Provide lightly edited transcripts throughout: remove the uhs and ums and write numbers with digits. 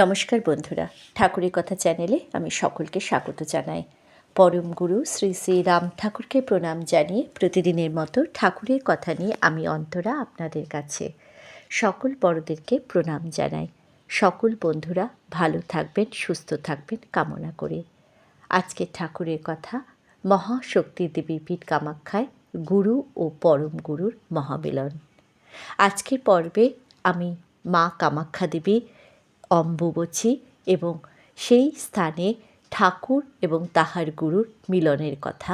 নমস্কার বন্ধুরা, ঠাকুরের কথা চ্যানেলে আমি সকলকে স্বাগত জানাই। পরম গুরু শ্রী শ্রী রাম ঠাকুরকে প্রণাম জানিয়ে প্রতিদিনের মতো ঠাকুরের কথা নিয়ে আমি অন্তরা আপনাদের কাছে। সকল বড়দেরকে প্রণাম জানাই। সকল বন্ধুরা ভালো থাকবেন, সুস্থ থাকবেন কামনা করে আজকের ঠাকুরের কথা মহাশক্তি দেবীপীঠ কামাখ্যায় গুরু ও পরম গুরুর মহামিলন। আজকের পর্বে আমি মা কামাখ্যা দেবী অম্বুবচী এবং সেই স্থানে ঠাকুর এবং তাহার গুরুর মিলনের কথা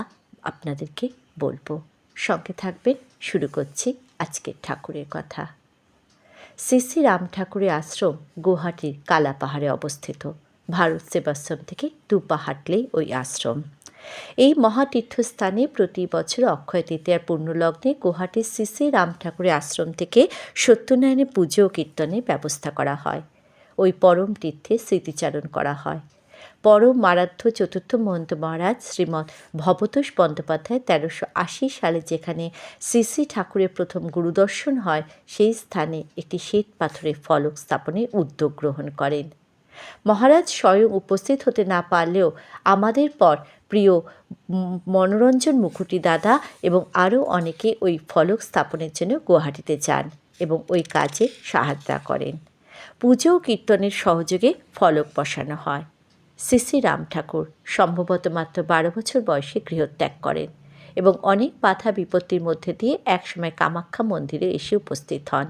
আপনাদেরকে বলবো। সঙ্গে থাকবেন। শুরু করছি আজকের ঠাকুরের কথা। শ্রী শ্রী রাম ঠাকুরের আশ্রম গুয়াহাটির কালা পাহাড়ে অবস্থিত। ভারত সেবাশ্রম থেকে 2 পা হাঁটলেই ওই আশ্রম। এই মহাতীর্থস্থানে প্রতি বছর অক্ষয় তৃতীয়ার পুণ্যলগ্নে গুয়াহাটির শ্রী শ্রী রাম ঠাকুরের আশ্রম থেকে সত্যনারায়ণের পুজো ও কীর্তনের ব্যবস্থা করা হয়। ওই পরম তীর্থে স্মৃতিচারণ করা হয়। পরম মারাধ্য চতুর্থ মহন্ত মহারাজ শ্রীমৎ ভবতোষ বন্দ্যোপাধ্যায় 1380 সালে যেখানে শ্রী শ্রী ঠাকুরের প্রথম গুরুদর্শন হয়, সেই স্থানে একটি শ্বেত পাথরের ফলক স্থাপনের উদ্যোগ গ্রহণ করেন। মহারাজ স্বয়ং উপস্থিত হতে না পারলেও আমাদের পর প্রিয় মনোরঞ্জন মুখুটি দাদা এবং আরও অনেকে ওই ফলক স্থাপনের জন্য গুয়াহাটিতে যান এবং ওই কাজে সাহায্য করেন। পুজো ও কীর্তনের সহযোগে ফলক বসানো হয়। শ্রী শ্রী রাম ঠাকুর সম্ভবত মাত্র 12 বছর বয়সে গৃহত্যাগ করেন এবং অনেক বাধা বিপত্তির মধ্যে দিয়ে একসময় কামাখ্যা মন্দিরে এসে উপস্থিত হন।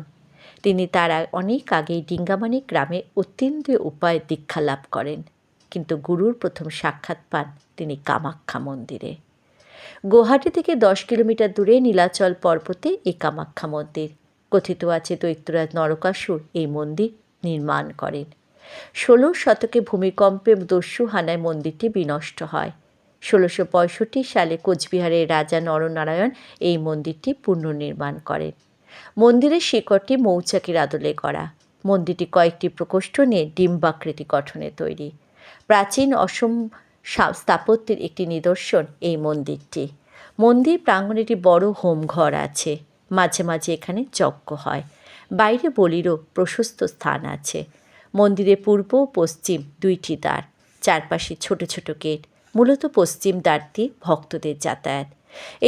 তিনি তার অনেক আগেই ডিঙ্গামানি গ্রামে অতীন্দ্রিয় উপায়ে দীক্ষা লাভ করেন, কিন্তু গুরুর প্রথম সাক্ষাৎ পান তিনি কামাখ্যা মন্দিরে। গুয়াহাটি থেকে 10 কিলোমিটার দূরে নীলাচল পর্বতে এই কামাখ্যা মন্দির। কথিত আছে দৈত্যরাজ নরকাসুর এই মন্দির নির্মাণ করেন। 16 শতকে ভূমিকম্পে দস্যু হানায় মন্দিরটি বিনষ্ট হয়। 1665 সালে কোচবিহারের রাজা নরনারায়ণ এই মন্দিরটি পুনর্নির্মাণ করেন। মন্দিরের শিখরটি মৌচাকের আদলে করা। মন্দিরটি কয়েকটি প্রকোষ্ঠ নিয়ে ডিম্বাকৃতি গঠনে তৈরি। প্রাচীন অসম স্থাপত্যের একটি নিদর্শন এই মন্দিরটি। মন্দির প্রাঙ্গণে একটি বড় হোমঘর আছে। মাঝে মাঝে এখানে যজ্ঞ হয়। বাইরে বলিরও প্রশস্ত স্থান আছে। মন্দিরে পূর্ব ও পশ্চিম 2টি দ্বার, চারপাশে ছোট ছোট গেট। মূলত পশ্চিম দ্বার দিয়ে ভক্তদের যাতায়াত।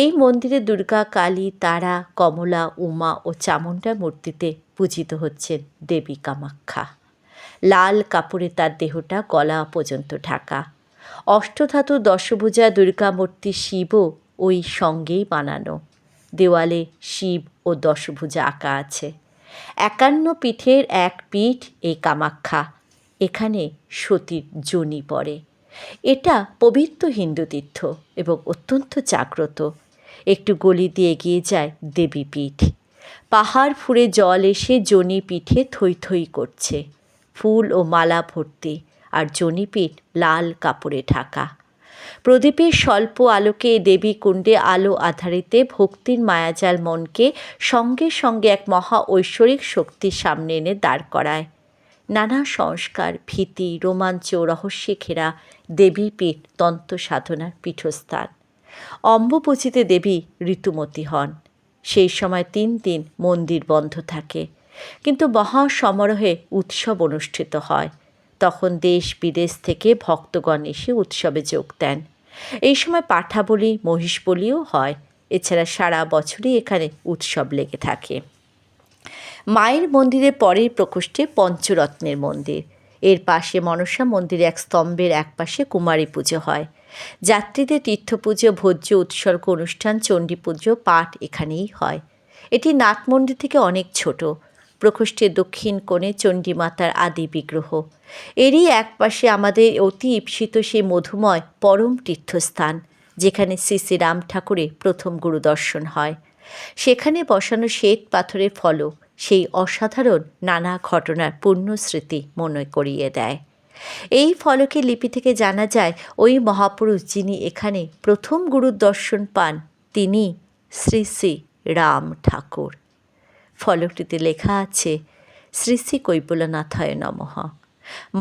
এই মন্দিরে দুর্গা, কালী, তারা, কমলা, উমা ও চামুণ্ডা মূর্তিতে পূজিত হচ্ছেন দেবী কামাখ্যা। লাল কাপড়ে তার দেহটা গলা পর্যন্ত ঢাকা। অষ্টধাতু দশভুজা দুর্গা মূর্তি শিবও ওই সঙ্গেই বানানো। দেওয়ালে শিব ও দশভুজা আঁকা আছে। 51 পীঠের এক পীঠ এই কামাখ্যা। এখানে সতীর যোনি পড়ে। এটা পবিত্র হিন্দু তীর্থ এবং অত্যন্ত জাগ্রত। একটু গলি দিয়ে এগিয়ে যায় দেবীপীঠ। পাহাড় ফুঁড়ে জল এসে যোনি পীঠে থই থই করছে। ফুল ও মালা ভর্তি, আর যোনিপীঠ লাল কাপড়ে ঢাকা। প্রদীপের স্বল্প আলোকে দেবী কুণ্ডে আলো আধারিতে ভক্তির মায়াজাল মনকে সঙ্গে সঙ্গে এক মহা ঐশ্বরিক শক্তির সামনে এনে দাঁড় করায়। নানা সংস্কার, ভীতি, রোমাঞ্চ, রহস্যে ঘেরা দেবীপীঠ তন্ত্র সাধনার পীঠস্থান। অম্বুবচীতে দেবী ঋতুমতী হন। সেই সময় 3 দিন মন্দির বন্ধ থাকে, কিন্তু মহা সমারোহে উৎসব অনুষ্ঠিত হয়। তখন দেশ বিদেশ থেকে ভক্তগণ এসে উৎসবে যোগ দেন। এই সময় পাঠা বলি, মহিষ বলিও হয়। এছাড়া সারা বছরই এখানে উৎসব লেগে থাকে। মায়ের মন্দিরের পরের প্রকোষ্ঠে পঞ্চরত্নের মন্দির। এর পাশে মনসা মন্দিরে এক স্তম্ভের একপাশে কুমারী পুজো হয়। যাত্রীদের তীর্থপুজো, ভোজ্য উৎসর্গ অনুষ্ঠান, চণ্ডী পুজো, পাঠ এখানেই হয়। এটি নাট মন্দির থেকে অনেক ছোট। প্রকোষ্ঠের দক্ষিণ কোণে চণ্ডী মাতার আদি বিগ্রহ। এরই একপাশে আমাদের অতি ঈপ্সিত সেই মধুময় পরম তীর্থস্থান, যেখানে শ্রী শ্রী রাম ঠাকুরের প্রথম গুরুদর্শন হয়। সেখানে বসানো শ্বেত পাথরের ফলক সেই অসাধারণ নানা ঘটনার পূর্ণ স্মৃতি মনে করিয়ে দেয়। এই ফলকের লিপি থেকে জানা যায় ওই মহাপুরুষ যিনি এখানে প্রথম গুরুর দর্শন পান, তিনি শ্রী শ্রী রাম ঠাকুর। ফলকটিতে লেখা আছে শ্রী শ্রী কৈবল্যনাথায় নমঃ।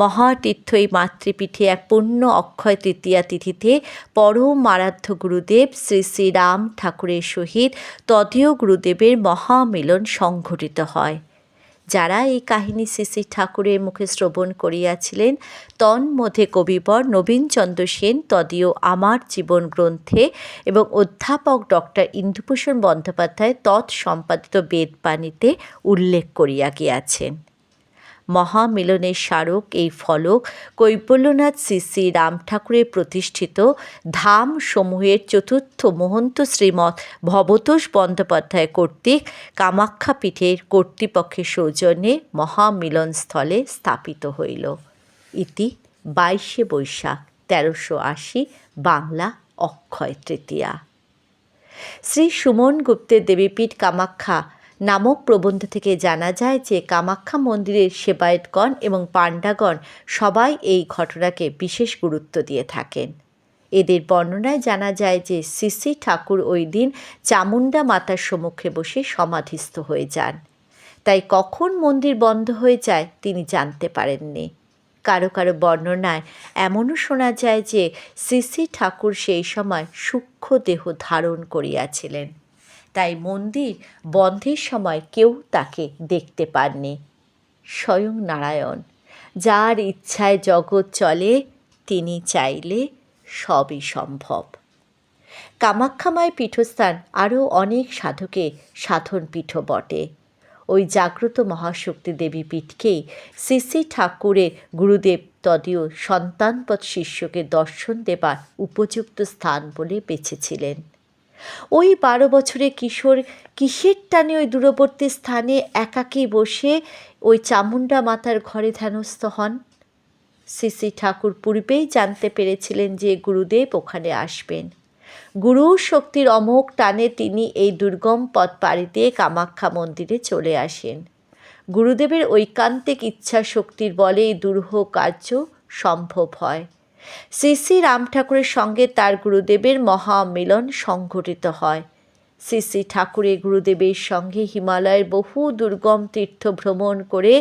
মহাতীর্থ এই মাতৃপীঠে এক পূর্ণ অক্ষয় তৃতীয়া তিথিতে পরম আরাধ্য গুরুদেব শ্রী শ্রী রাম ঠাকুরের সহিত তদীয় গুরুদেবের মহামিলন সংঘটিত হয়। যারা এই কাহিনী শ্রী শ্রী ঠাকুরের মুখে শ্রবণ করিয়াছিলেন, তন্মধ্যে কবিবর নবীনচন্দ্র সেন তদীয় আমার জীবন গ্রন্থে এবং অধ্যাপক ডক্টর ইন্দুভূষণ বন্দ্যোপাধ্যায় তৎসম্পাদিত বেদবাণীতে উল্লেখ করিয়া গিয়াছেন। মহামিলনের স্মারক এই ফলক কৈবল্যনাথ শ্রী শ্রী রাম ঠাকুরের প্রতিষ্ঠিত ধাম সমূহের চতুর্থ মহন্ত শ্রীমৎ ভবতোষ বন্দ্যোপাধ্যায় কর্তৃক কামাখ্যা পীঠের কর্তৃপক্ষের সৌজন্যে মহামিলনস্থলে স্থাপিত হইল। ইতি 22 বৈশাখ 1380 বাংলা অক্ষয় তৃতীয়া। শ্রী সুমন গুপ্তের দেবীপীঠ কামাখ্যা নামক প্রবন্ধ থেকে জানা যায় যে কামাখ্যা মন্দিরের সেবায়েতগণ এবং পাণ্ডাগণ সবাই এই ঘটনাকে বিশেষ গুরুত্ব দিয়ে থাকেন। এদের বর্ণনায় জানা যায় যে শ্রী শ্রী ঠাকুর ওই দিন চামুণ্ডা মাতার সম্মুখে বসে সমাধিস্থ হয়ে যান। তাই কখন মন্দির বন্ধ হয়ে যায় তিনি জানতে পারেননি। কারো কারো বর্ণনায় এমনও শোনা যায় যে শ্রী শ্রী ঠাকুর সেই সময় সূক্ষ্ম দেহ ধারণ করিয়াছিলেন, তাই মন্দির বন্ধের সময় কেউ তাকে দেখতে পাননি। স্বয়ং নারায়ণ, যার ইচ্ছায় জগৎ চলে, তিনি চাইলে সবই সম্ভব। কামাখ্যাময় পীঠস্থান আরও অনেক সাধকের সাধন পীঠ বটে। ওই জাগ্রত মহাশক্তি দেবী পীঠকেই শ্রী শ্রী ঠাকুরের গুরুদেব তদীয় সন্তানপদ শিষ্যকে দর্শন দেবার উপযুক্ত স্থান বলে বেছেছিলেন। ওই 12 বছরের কিশোর কিসের টানে ওই দূরবর্তী স্থানে একাকী বসে ওই চামুণ্ডা মাতার ঘরে ধ্যানস্থ হন? শ্রী শ্রী ঠাকুর পূর্বেই জানতে পেরেছিলেন যে গুরুদেব ওখানে আসবেন। গুরু শক্তির অমোঘ টানে তিনি এই দুর্গম পথ পাড়ি দিয়ে কামাখ্যা মন্দিরে চলে আসেন। গুরুদেবের ঐকান্তিক ইচ্ছা শক্তির বলে এই দুরূহ কার্য সম্ভব হয়। শ্রী শ্রী রাম ঠাকুরের সঙ্গে তার গুরুদেবের মহামিলন সংঘটিত হয়। শ্রী শ্রী ঠাকুরের গুরুদেবের সঙ্গে হিমালয়ের বহু দুর্গম তীর্থ ভ্রমণ করে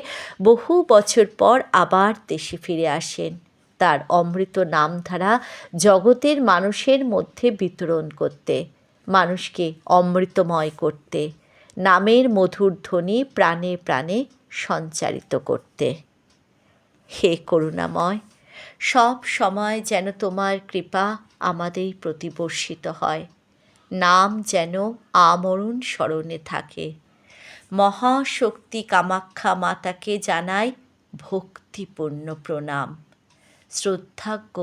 বহু বছর পর আবার দেশে ফিরে আসেন, তার অমৃত নামধারা জগতের মানুষের মধ্যে বিতরণ করতে, মানুষকে অমৃতময় করতে, নামের মধুর ধ্বনি প্রাণে প্রাণে সঞ্চারিত করতে। হে করুণাময়, সব সময় যেন তোমার কৃপা আমাদের প্রতি বর্ষিত হয়, নাম যেন আমরণ স্মরণে থাকে। মহাশক্তি কামাখ্যা মাতাকে জানাই ভক্তিপূর্ণ প্রণাম, শ্রদ্ধাজ্ঞ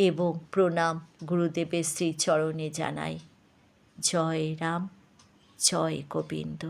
এবং প্রণাম গুরুদেবের শ্রীচরণে জানাই। জয় রাম, জয় গোবিন্দ।